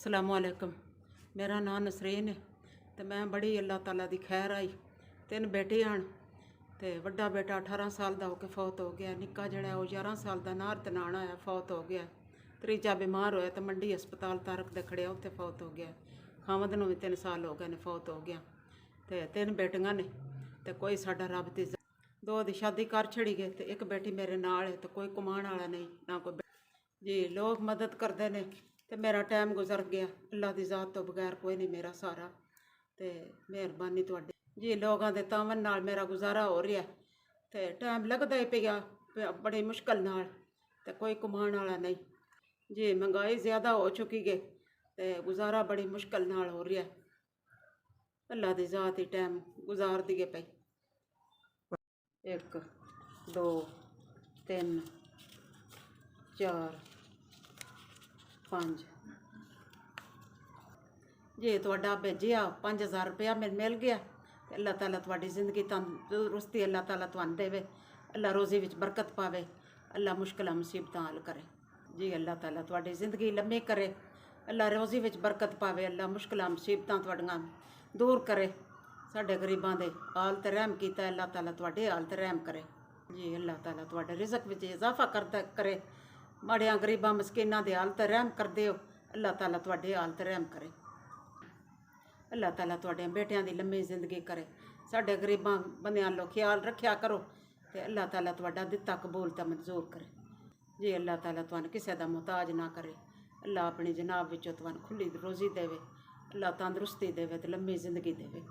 अस्सलामुअलैकुम। मेरा नाम नसरीन है तो मैं बड़ी अल्लाह ताला दी खैर आई। 3 बेटे हन ते वड्डा बेटा 18 साल का होकर फौत हो गया। निक्का जड़ा वो 11 साल का नार तनाना है, फौत हो गया। त्रीजा बीमार होया तो मंडी हस्पताल तारक दे खड़िया, उत्थे फौत हो गया। खामद नूं भी 3 साल हो गए ने, फौत हो गया। तो 3 बेटियां ने तो कोई साडा रब दी 2 दी शादी कर छड़ी गए तो एक बेटी मेरे नाल है तो कोई कमाण वाला नहीं ना कोई जी। लोग मदद करते हैं तो मेरा टाइम गुजर गया। अल्लाह की ज़ात तो बगैर कोई नहीं मेरा सारा। तो मेहरबानी तुहाडी जी, लोगों के तावन नाल मेरा गुजारा हो रहा तो टाइम लगता ही पिया बड़ी मुश्किल नाल, तो कोई कमाने वाला नहीं जी। महंगाई ज़्यादा हो चुकी है तो गुजारा बड़ी मुश्किल नाल हो रहा। अल्लाह की ज़ात ही टाइम गुजार दी पई। 1 2 3 4 5 जे तुहाडा भेजिया 5000 रुपया मैनूं मिल गया तो अल्लाह ताला तुहाडी जिंदगी तंदुरुस्ती अल्लाह ताला तुहानूं देवे। अल्लाह रोज़ी विच बरकत पावे। अल्लाह मुश्किलां मुसीबतां हल करे जी। अल्लाह ताला तुहाडी जिंदगी लम्मी करे। अल्लाह रोज़ी विच बरकत पावे। अल्लाह मुश्किलां मुसीबतां तुहाडियां दूर करे। साडे गरीबां दे हाल ते रहम कीता। अल्लाह ताला तुहाडे हाल ते रहम करे जी। अल्लाह ताला तुहाडे रिज़क विच इजाफा करदा करे। माड़ियां गरीबां मस्कीनां दे हाल ते रहम करदे हो। अल्लाह ताला तुहाडे हाल ते रहम करे। अल्लाह ताला तुहाडे बेटियां दी लम्मी जिंदगी करे। साडे गरीबां बंदियां लो ख्याल रखिया करो ते अल्लाह ताला तुहाडा दित्ता कबूल ते मंजूर करे जी। अल्लाह ताला तुहानूं किसी दा मुहताज ना करे। अल्लाह अपनी जनाब विचों तुहानूं खुली रोज़ी देवे। अल्लाह तंदुरुस्ती देवे ते लम्मी जिंदगी देवे।